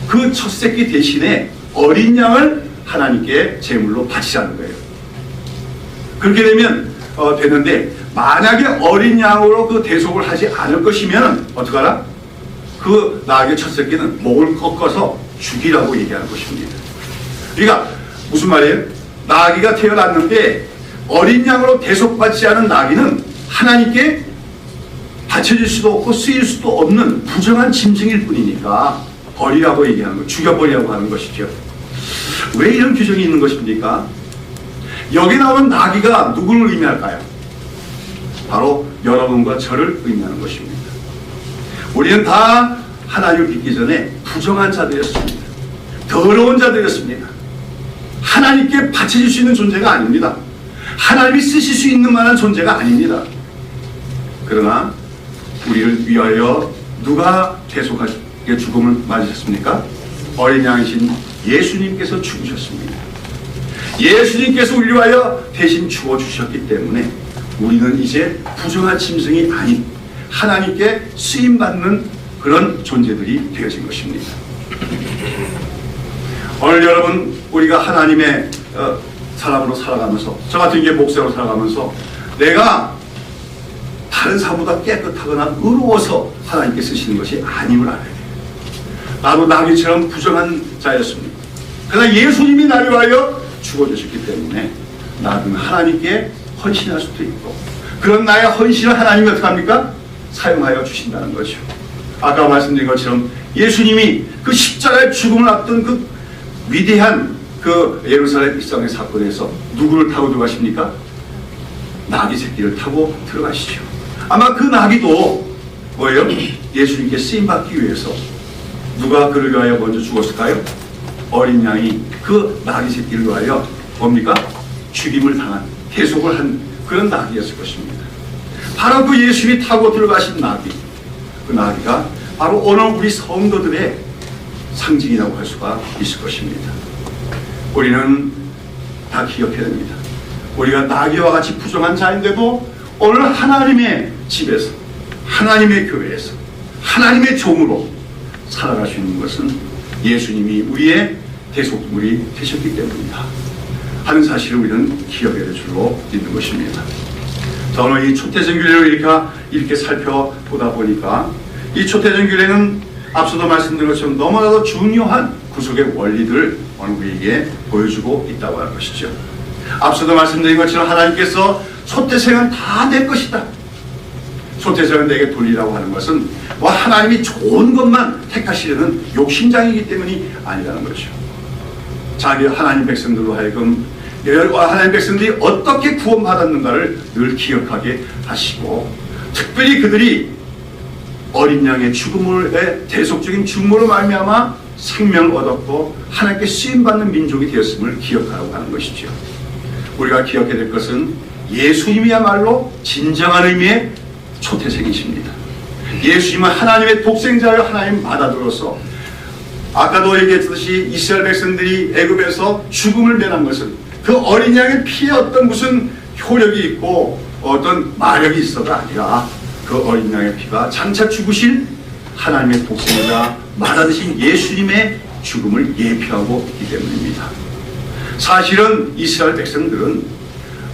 그 첫 새끼 대신에 어린 양을 하나님께 제물로 바치자는 거예요. 그렇게 되면 되는데, 만약에 어린 양으로 그 대속을 하지 않을 것이면 어떡하라? 그 나귀의 첫 새끼는 목을 꺾어서 죽이라고 얘기하는 것입니다. 그러니까 무슨 말이에요? 나귀가 태어났는데 어린 양으로 대속받지 않은 나귀는 하나님께 바쳐질 수도 없고 쓰일 수도 없는 부정한 짐승일 뿐이니까 버리라고 얘기하는 거, 죽여버리라고 하는 것이죠. 왜 이런 규정이 있는 것입니까? 여기 나오는 나귀가 누구를 의미할까요? 바로 여러분과 저를 의미하는 것입니다. 우리는 다 하나님을 믿기 전에 부정한 자들이었습니다. 더러운 자들이었습니다. 하나님께 바쳐질 수 있는 존재가 아닙니다. 하나님이 쓰실 수 있는 만한 존재가 아닙니다. 그러나 우리를 위하여 누가 대속하게 죽음을 맞으셨습니까? 어린 양이신 예수님께서 죽으셨습니다. 예수님께서 우리를 위하여 대신 죽어주셨기 때문에 우리는 이제 부정한 짐승이 아닌 하나님께 쓰임받는 그런 존재들이 되어진 것입니다. 오늘 여러분, 우리가 하나님의 사람으로 살아가면서, 저 같은 게 목사로 살아가면서 내가 다른 사람보다 깨끗하거나 의로워서 하나님께 쓰시는 것이 아님을 알아야 돼요. 나도 나귀처럼 부정한 자였습니다. 그러나 예수님이 나를 위하여 죽어주셨기 때문에 나는 하나님께 헌신할 수도 있고, 그런 나의 헌신을 하나님이 어떻게 합니까? 사용하여 주신다는 거죠. 아까 말씀드린 것처럼 예수님이 그 십자가의 죽음을 앞둔 그 위대한 그 예루살렘 입성의 사건에서 누구를 타고 들어가십니까? 나귀 새끼를 타고 들어가시죠. 아마 그 나귀도 뭐예요? 예수님께 쓰임받기 위해서 누가 그를 위하여 먼저 죽었을까요? 어린 양이 그 나귀 새끼를 위하여 뭡니까? 죽임을 당한, 대속을 한 그런 나귀였을 것입니다. 바로 그 예수님이 타고 들어가신 나귀, 그 나귀가 바로 오늘 우리 성도들의 상징이라고 할 수가 있을 것입니다. 우리는 다 기억해야 됩니다. 우리가 나귀와 같이 부정한 자인데도 오늘 하나님의 집에서, 하나님의 교회에서, 하나님의 종으로 살아갈 수 있는 것은 예수님이 우리의 대속물이 되셨기 때문이다 하는 사실을 우리는 기억해야 될 줄로 믿는 것입니다. 자, 오늘 이 초태전 규례를 이렇게 살펴보다 보니까 이 초태전 규례는 앞서도 말씀드린 것처럼 너무나도 중요한 구속의 원리들을 오늘 우리에게 보여주고 있다고 하는 것이죠. 앞서도 말씀드린 것처럼 하나님께서 초태생은 다 내 것이다. 초태생을 내게 돌리라고 하는 것은 뭐 하나님이 좋은 것만 택하시려는 욕심장이기 때문이 아니라는 거죠. 자기 하나님 백성들로 하여금 하나님 백성들이 어떻게 구원받았는가를 늘 기억하게 하시고, 특별히 그들이 어린 양의 죽음의 대속적인 죽음으로 말미암아 생명을 얻었고 하나님께 쓰임받는 민족이 되었음을 기억하라고 하는 것이죠. 우리가 기억해야 될 것은 예수님이야말로 진정한 의미의 초태생이십니다. 예수님은 하나님의 독생자를 하나님 받아들어서, 아까도 얘기했듯이 이스라엘 백성들이 애굽에서 죽음을 면한 것은 그 어린 양의 피에 어떤 무슨 효력이 있고 어떤 마력이 있어가 아니라 그 어린 양의 피가 장차 죽으실 하나님의 독생자 맞아드신 예수님의 죽음을 예표하고 있기 때문입니다. 사실은 이스라엘 백성들은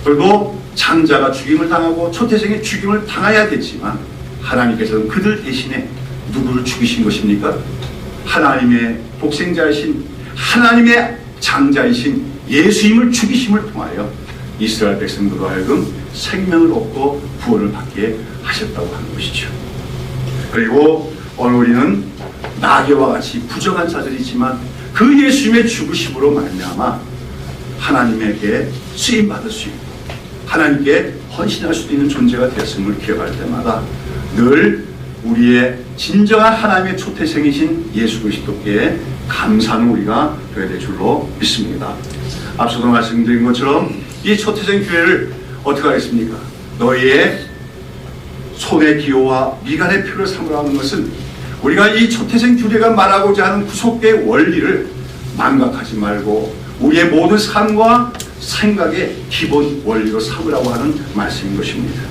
그래도 장자가 죽임을 당하고 초태생의 죽임을 당해야 됐지만, 하나님께서는 그들 대신에 누구를 죽이신 것입니까? 하나님의 독생자이신 하나님의 장자이신 예수님을 죽이심을 통하여 이스라엘 백성들로 하여금 생명을 얻고 구원을 받게 하셨다고 하는 것이죠. 그리고 오늘 우리는 나귀와 같이 부정한 자들이지만 그 예수님의 죽으심으로 말미암아 하나님에게 쓰임받을 수 있고 하나님께 헌신할 수 있는 존재가 되었음을 기억할 때마다 늘 우리의 진정한 하나님의 초태생이신 예수 그리스도께 감사하는 우리가 되어야 될 줄로 믿습니다. 앞서도 말씀드린 것처럼 이 초태생 교회를 어떻게 하겠습니까? 너희의 손의 기호와 미간의 표를 삼으라는 것은 우리가 이 초태생 교회가 말하고자 하는 구속계의 원리를 망각하지 말고 우리의 모든 삶과 생각의 기본 원리로 삼으라고 하는 말씀인 것입니다.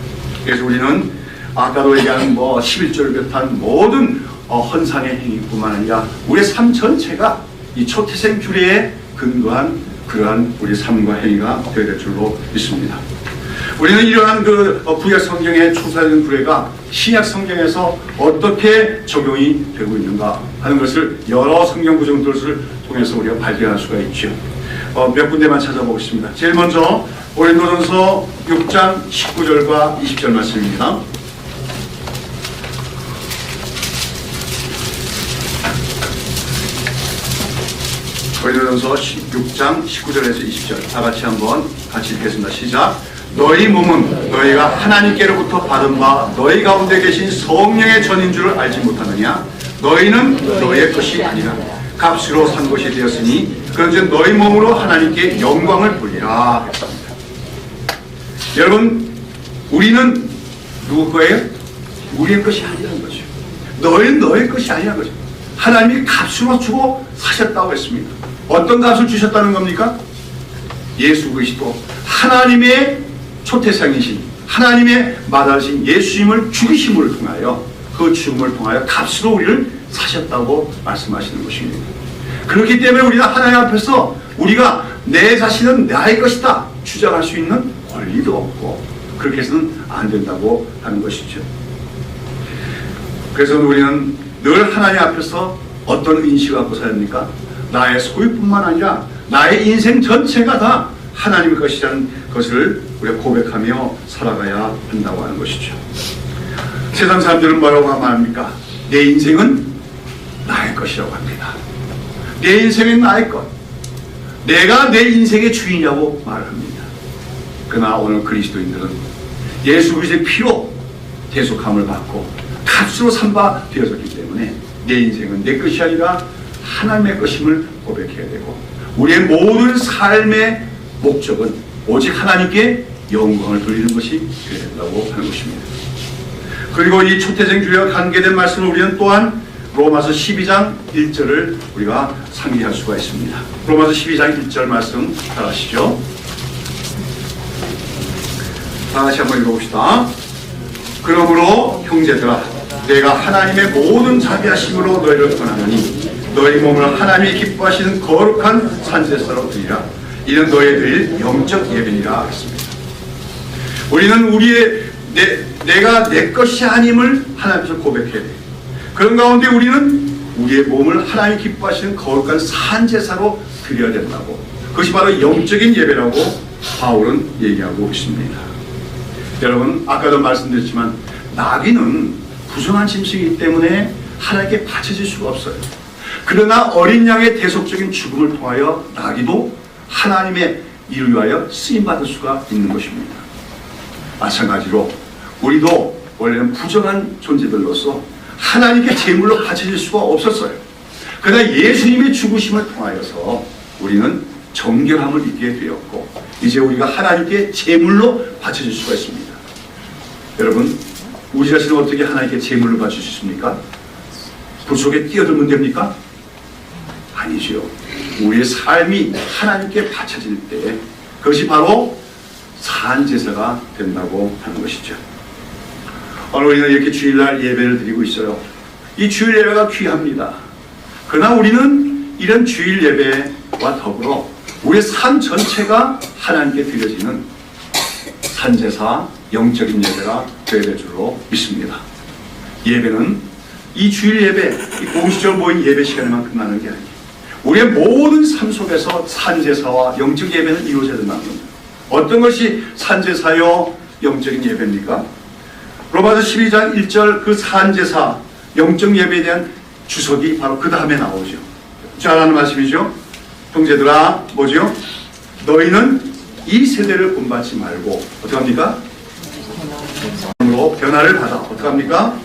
그래서 우리는 아까도 얘기한 11조를 비롯한 모든 헌상의 행위뿐만 아니라 우리의 삶 전체가 이 초태생 규례에 근거한 그러한 우리 삶과 행위가 되어야 될 줄로 믿습니다. 우리는 이러한 구약 성경의 초사된 규례가 신약 성경에서 어떻게 적용이 되고 있는가 하는 것을 여러 성경 구절들을 통해서 우리가 발견할 수가 있죠. 몇 군데만 찾아보겠습니다. 제일 먼저 고린도전서 6장 19절과 20절 말씀입니다. 고린도전서 6장 19절에서 20절 다 같이 한번 같이 읽겠습니다. 시작. 너희 몸은 너희가 하나님께로부터 받은 바 너희 가운데 계신 성령의 전인 줄을 알지 못하느냐? 너희는 너희의 것이 아니라 값으로 산 것이 되었으니 그런즉 너희 몸으로 하나님께 영광을 돌리라 했습니다. 여러분, 우리는 누구 거예요? 우리의 것이 아니라는 거죠. 너희는 너희의 것이 아니라는 거죠. 하나님이 값으로 주고 사셨다고 했습니다. 어떤 값을 주셨다는 겁니까? 예수 그리스도 하나님의 초태생이신 하나님의 마다하신 예수님을 죽이심을 통하여 그 죽음을 통하여 값으로 우리를 사셨다고 말씀하시는 것입니다. 그렇기 때문에 우리가 하나님 앞에서 우리가 내 자신은 나의 것이다 주장할 수 있는 권리도 없고 그렇게 해서는 안 된다고 하는 것이죠. 그래서 우리는 늘 하나님 앞에서 어떤 인식을 갖고 살아야 합니까? 나의 소유뿐만 아니라 나의 인생 전체가 다 하나님의 것이라는 것을 우리가 고백하며 살아가야 한다고 하는 것이죠. 세상 사람들은 뭐라고 말합니까? 내 인생은 나의 것이라고 합니다. 내 인생은 나의 것. 내가 내 인생의 주인이라고 말합니다. 그러나 오늘 그리스도인들은 예수 그리스도의 피로 대속함을 받고 값으로 삼바 되어졌기 때문에 내 인생은 내 것이 아니라 하나님의 것임을 고백해야 되고 우리의 모든 삶의 목적은 오직 하나님께 영광을 돌리는 것이 되어야 된다고 하는 것입니다. 그리고 이 초태생 규례와 관계된 말씀을 우리는 또한 로마서 12장 1절을 우리가 상기할 수가 있습니다. 로마서 12장 1절 말씀 잘 아시죠? 다 같이 한번 읽어봅시다. 그러므로 형제들아 내가 하나님의 모든 자비하심으로 너희를 권하노니 너희 몸을 하나님이 기뻐하시는 거룩한 산제사로 드리라. 이는 너희의 드릴 영적 예배니라 했습니다. 우리는 내가 내 것이 아님을 하나님께서 고백해야 돼요. 그런 가운데 우리는 우리의 몸을 하나님 기뻐하시는 거룩한 산제사로 드려야 된다고. 그것이 바로 영적인 예배라고 바울은 얘기하고 있습니다. 여러분, 아까도 말씀드렸지만 나귀는 부정한 짐승이기 때문에 하나님께 바쳐질 수가 없어요. 그러나 어린 양의 대속적인 죽음을 통하여 나귀도 하나님의 일을 위하여 쓰임받을 수가 있는 것입니다. 마찬가지로 우리도 원래는 부정한 존재들로서 하나님께 제물로 바쳐질 수가 없었어요. 그러나 예수님의 죽으심을 통하여서 우리는 정결함을 입게 되었고 이제 우리가 하나님께 제물로 바쳐질 수가 있습니다. 여러분, 우리 자신을 어떻게 하나님께 제물로 바칠 수 있습니까? 불 속에 뛰어들면 됩니까? 아니죠. 우리의 삶이 하나님께 바쳐질 때 그것이 바로 산제사가 된다고 하는 것이죠. 오늘 우리는 이렇게 주일날 예배를 드리고 있어요. 이 주일 예배가 귀합니다. 그러나 우리는 이런 주일 예배와 더불어 우리의 삶 전체가 하나님께 드려지는 산제사, 영적인 예배가 되어야 될 줄로 믿습니다. 예배는 이 주일 예배, 이 공식적으로 모인 예배 시간에만 끝나는 게 아니에요. 우리의 모든 삶 속에서 산제사와 영적 예배는 이루어져야 된다는 겁니다. 어떤 것이 산제사요 영적인 예배입니까? 로마서 12장 1절 그 산제사 영적 예배에 대한 주석이 바로 그 다음에 나오죠. 잘하는 말씀이죠. 형제들아, 뭐죠? 너희는 이 세대를 본받지 말고 어떻게 합니까? 변화를 받아 어떻게 합니까?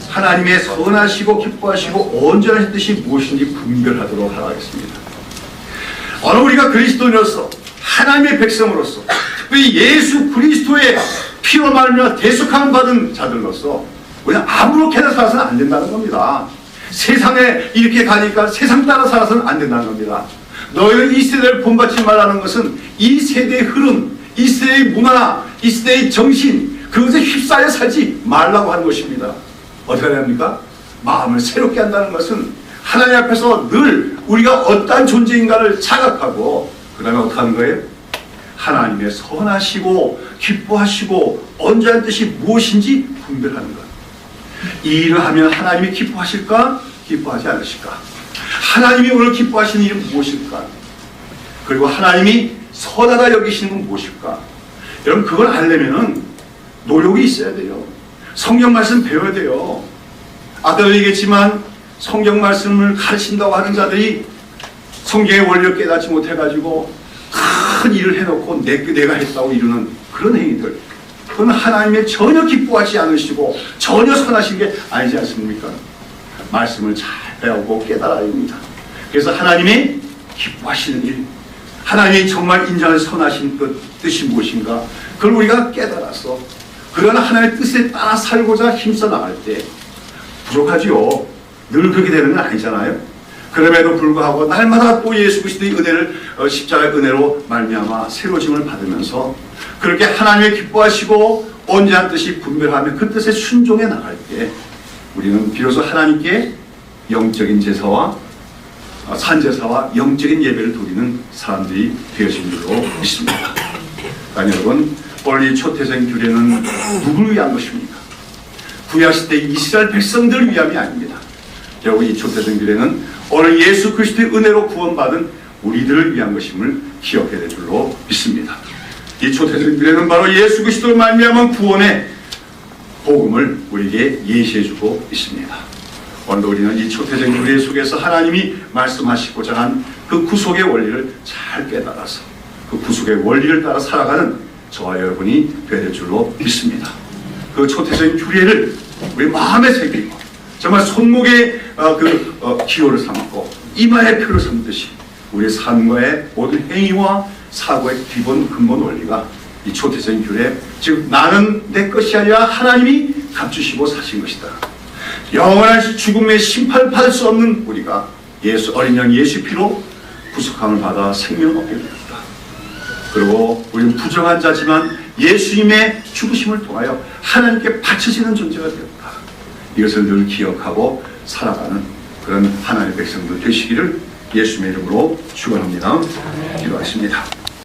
하나님의 선하시고 기뻐하시고 온전하신 뜻이 무엇인지 분별하도록 하겠습니다. 오늘 우리가 그리스도인으로서 하나님의 백성으로서 특별히 예수 그리스도의 피로 말미암아 대속함 받은 자들로서 우리는 아무렇게나 살아서는 안 된다는 겁니다. 세상에 이렇게 가니까 세상 따라 살아서는 안 된다는 겁니다. 너희는 이 세대를 본받지 말라는 것은 이 세대의 흐름, 이 세대의 문화, 이 세대의 정신, 그것에 휩싸여 살지 말라고 하는 것입니다. 어떻게 해야 합니까? 마음을 새롭게 한다는 것은 하나님 앞에서 늘 우리가 어떠한 존재인가를 자각하고 그 다음에 어떻게 하는 거예요? 하나님의 선하시고 기뻐하시고 온전한 뜻이 무엇인지 분별하는 것. 이 일을 하면 하나님이 기뻐하실까? 기뻐하지 않으실까? 하나님이 오늘 기뻐하시는 일은 무엇일까? 그리고 하나님이 선하다 여기시는 건 무엇일까? 여러분, 그걸 알려면은 노력이 있어야 돼요. 성경 말씀 배워야 돼요. 아까도 얘기했지만 성경 말씀을 가르친다고 하는 자들이 성경의 원리를 깨닫지 못해가지고 큰 일을 해놓고 내가 했다고 이루는 그런 행위들, 그건 하나님의 전혀 기뻐하지 않으시고 전혀 선하신 게 아니지 않습니까? 말씀을 잘 배우고 깨달아야 합니다. 그래서 하나님이 기뻐하시는 일, 하나님이 정말 인정할 선하신 그 뜻이 무엇인가, 그걸 우리가 깨달아서 그러나 하나님의 뜻에 따라 살고자 힘써 나갈 때 부족하지요. 늘 그렇게 되는 건 아니잖아요. 그럼에도 불구하고 날마다 또 예수 그리스도의 은혜를 십자가의 은혜로 말미암아 새로짐을 받으면서 그렇게 하나님의 기뻐하시고 온전한 뜻이 분별하며 그 뜻에 순종해 나갈 때 우리는 비로소 하나님께 영적인 제사와 산제사와 영적인 예배를 드리는 사람들이 되어진 줄로 믿습니다. 그러니까 여러분, 오늘 이 초태생 규례는 누구를 위한 것입니까? 구약시대 이스라엘 백성들을 위함이 아닙니다. 결국 이 초태생 규례는 오늘 예수 그리스도의 은혜로 구원받은 우리들을 위한 것임을 기억해야 될 줄로 믿습니다. 이 초태생 규례는 바로 예수 그리스도로 말미암은 구원의 복음을 우리에게 예시해주고 있습니다. 오늘 우리는 이 초태생 규례 속에서 하나님이 말씀하시고자 한 그 구속의 원리를 잘 깨달아서 그 구속의 원리를 따라 살아가는 저와 여러분이 되어야 될 줄로 믿습니다. 그 초태생 규례를 우리 마음에 새기고 정말 손목에 기호를 삼고 이마에 표를 삼듯이 우리의 삶과의 모든 행위와 사고의 기본 근본 원리가 이 초태생 규례, 즉 나는 내 것이 아니라 하나님이 값주시고 사신 것이다. 영원한 죽음의 심판을 받을 수 없는 우리가 어린 양 예수 피로 구속함을 받아 생명을 얻게 되었다. 그리고 우리는 부정한 자지만 예수님의 죽으심을 통하여 하나님께 바쳐지는 존재가 되었다. 이것을 늘 기억하고 살아가는 그런 하나님의 백성들 되시기를 예수님의 이름으로 축원합니다. 기도하십니다.